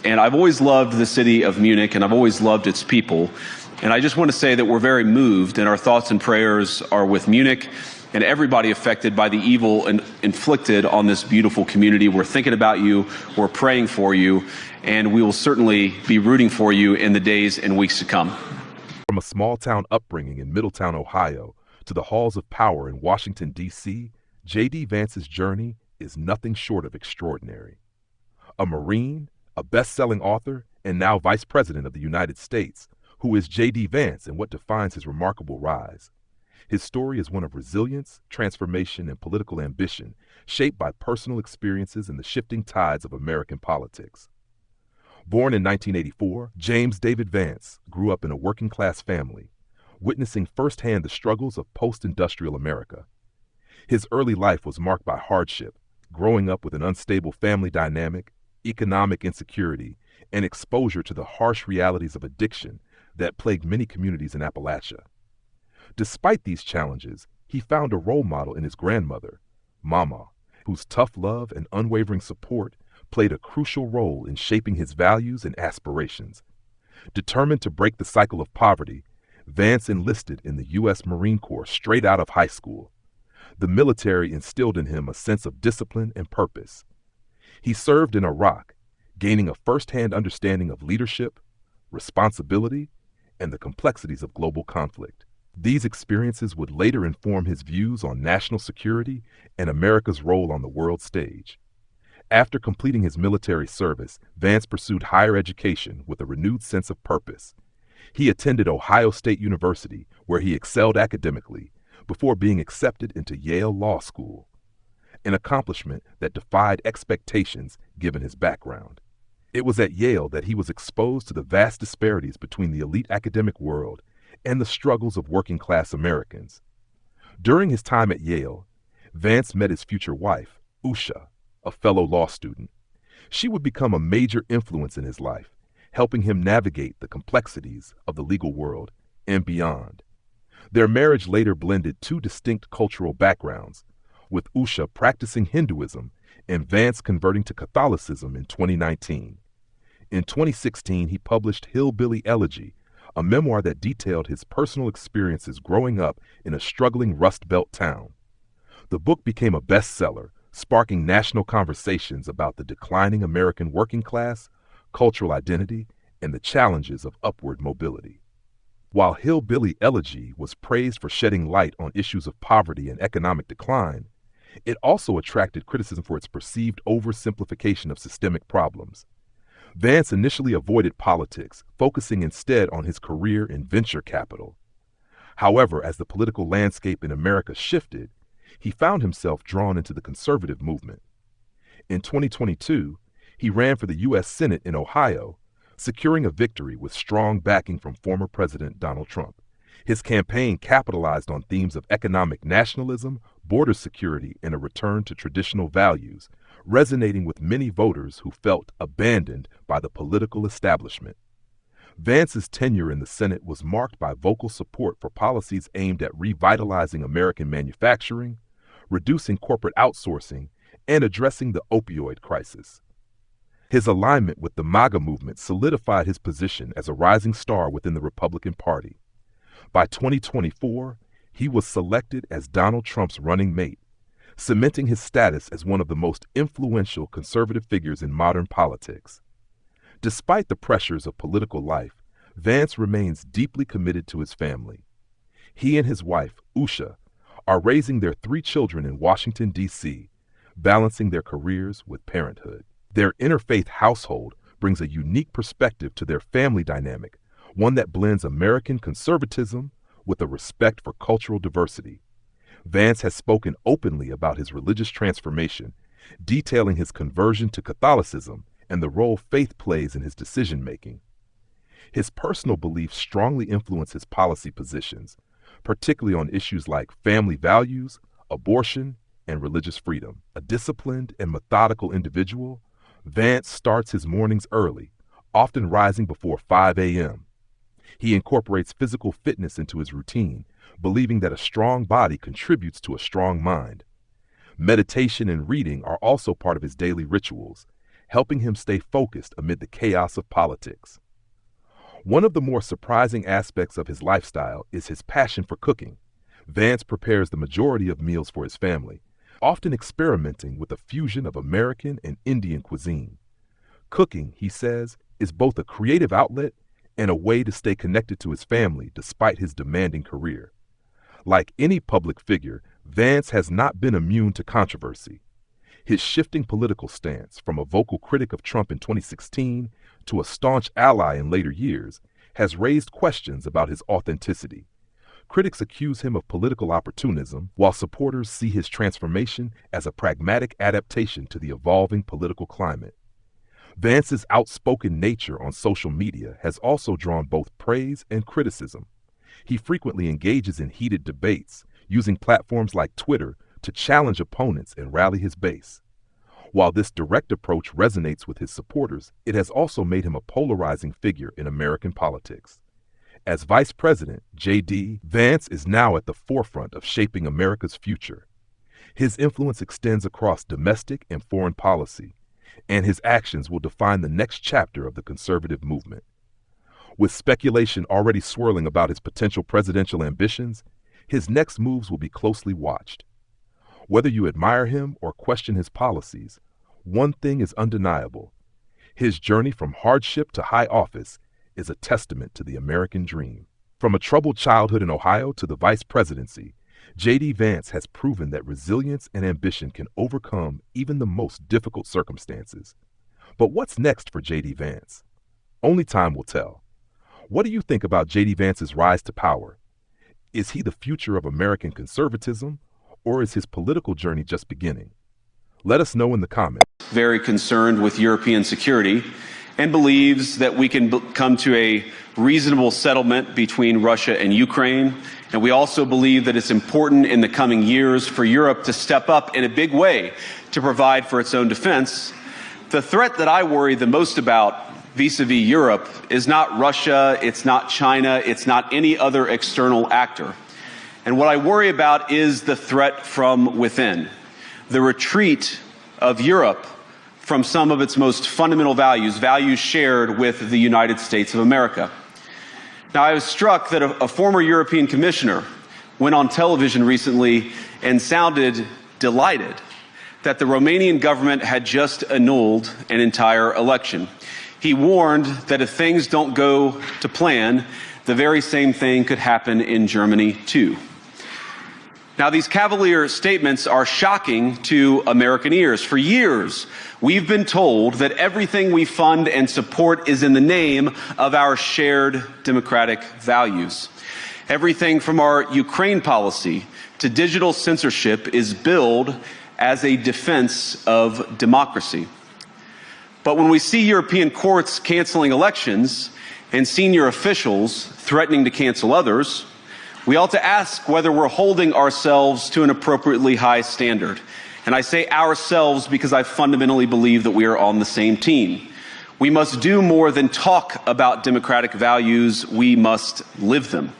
And I've always loved the city of Munich, and I've always loved its people. And I just want to say that we're very moved, and our thoughts and prayers are with Munich and everybody affected by the evil inflicted on this beautiful community. We're thinking about you, we're praying for you, and we will certainly be rooting for you in the days and weeks to come. From a small-town upbringing in Middletown, Ohio, to the halls of power in Washington, D.C., JD Vance's journey is nothing short of extraordinary. A Marine, a best-selling author, and now Vice President of the United States, who is JD Vance and what defines his remarkable rise. His story is one of resilience, transformation, and political ambition, shaped by personal experiences and the shifting tides of American politics. Born in 1984, James David Vance grew up in a working-class family, witnessing firsthand the struggles of post-industrial America. His early life was marked by hardship, growing up with an unstable family dynamic, economic insecurity, and exposure to the harsh realities of addiction that plagued many communities in Appalachia. Despite these challenges, he found a role model in his grandmother, Mama, whose tough love and unwavering support played a crucial role in shaping his values and aspirations. Determined to break the cycle of poverty, Vance enlisted in the U.S. Marine Corps straight out of high school. The military instilled in him a sense of discipline and purpose. He served in Iraq, gaining a first-hand understanding of leadership, responsibility, and the complexities of global conflict. These experiences would later inform his views on national security and America's role on the world stage. After completing his military service, Vance pursued higher education with a renewed sense of purpose. He attended Ohio State University, where he excelled academically, before being accepted into Yale Law School, an accomplishment that defied expectations given his background. It was at Yale that he was exposed to the vast disparities between the elite academic world and the struggles of working-class Americans. During his time at Yale, Vance met his future wife, Usha, a fellow law student. She would become a major influence in his life, helping him navigate the complexities of the legal world and beyond. Their marriage later blended two distinct cultural backgrounds, with Usha practicing Hinduism and Vance converting to Catholicism in 2019. In 2016, he published Hillbilly Elegy, a memoir that detailed his personal experiences growing up in a struggling Rust Belt town. The book became a bestseller, sparking national conversations about the declining American working class, cultural identity, and the challenges of upward mobility. While Hillbilly Elegy was praised for shedding light on issues of poverty and economic decline, it also attracted criticism for its perceived oversimplification of systemic problems. Vance initially avoided politics, focusing instead on his career in venture capital. However, as the political landscape in America shifted, he found himself drawn into the conservative movement. In 2022, he ran for the U.S. Senate in Ohio, securing a victory with strong backing from former President Donald Trump. His campaign capitalized on themes of economic nationalism, border security, and a return to traditional values, resonating with many voters who felt abandoned by the political establishment. Vance's tenure in the Senate was marked by vocal support for policies aimed at revitalizing American manufacturing, reducing corporate outsourcing, and addressing the opioid crisis. His alignment with the MAGA movement solidified his position as a rising star within the Republican Party. By 2024, he was selected as Donald Trump's running mate, cementing his status as one of the most influential conservative figures in modern politics. Despite the pressures of political life, Vance remains deeply committed to his family. He and his wife, Usha, are raising their 3 children in Washington, D.C., balancing their careers with parenthood. Their interfaith household brings a unique perspective to their family dynamic, one that blends American conservatism with a respect for cultural diversity. Vance has spoken openly about his religious transformation, detailing his conversion to Catholicism and the role faith plays in his decision-making. His personal beliefs strongly influence his policy positions, particularly on issues like family values, abortion, and religious freedom. A disciplined and methodical individual, Vance starts his mornings early, often rising before 5 a.m. He incorporates physical fitness into his routine, believing that a strong body contributes to a strong mind. Meditation and reading are also part of his daily rituals, helping him stay focused amid the chaos of politics. One of the more surprising aspects of his lifestyle is his passion for cooking. Vance prepares the majority of meals for his family, often experimenting with a fusion of American and Indian cuisine. Cooking, he says, is both a creative outlet and a way to stay connected to his family despite his demanding career. Like any public figure, Vance has not been immune to controversy. His shifting political stance, from a vocal critic of Trump in 2016 to a staunch ally in later years, has raised questions about his authenticity. Critics accuse him of political opportunism, while supporters see his transformation as a pragmatic adaptation to the evolving political climate. Vance's outspoken nature on social media has also drawn both praise and criticism. He frequently engages in heated debates, using platforms like Twitter to challenge opponents and rally his base. While this direct approach resonates with his supporters, it has also made him a polarizing figure in American politics. As Vice President, JD Vance is now at the forefront of shaping America's future. His influence extends across domestic and foreign policy, and his actions will define the next chapter of the conservative movement. With speculation already swirling about his potential presidential ambitions, his next moves will be closely watched. Whether you admire him or question his policies, one thing is undeniable. His journey from hardship to high office is a testament to the American dream. From a troubled childhood in Ohio to the vice presidency, JD Vance has proven that resilience and ambition can overcome even the most difficult circumstances. But what's next for JD Vance? Only time will tell. What do you think about JD Vance's rise to power? Is he the future of American conservatism, or is his political journey just beginning? Let us know in the comments. Very concerned with European security and believes that we can come to a reasonable settlement between Russia and Ukraine. And we also believe that it's important in the coming years for Europe to step up in a big way to provide for its own defense. The threat that I worry the most about vis-a-vis Europe is not Russia, it's not China, it's not any other external actor. And what I worry about is the threat from within, the retreat of Europe from some of its most fundamental values, values shared with the United States of America. Now, I was struck that a former European commissioner went on television recently and sounded delighted that the Romanian government had just annulled an entire election. He warned that if things don't go to plan, the very same thing could happen in Germany too. Now, these cavalier statements are shocking to American ears. For years, we've been told that everything we fund and support is in the name of our shared democratic values. Everything from our Ukraine policy to digital censorship is billed as a defense of democracy. But when we see European courts canceling elections and senior officials threatening to cancel others, we ought to ask whether we're holding ourselves to an appropriately high standard. And I say ourselves because I fundamentally believe that we are on the same team. We must do more than talk about democratic values, we must live them.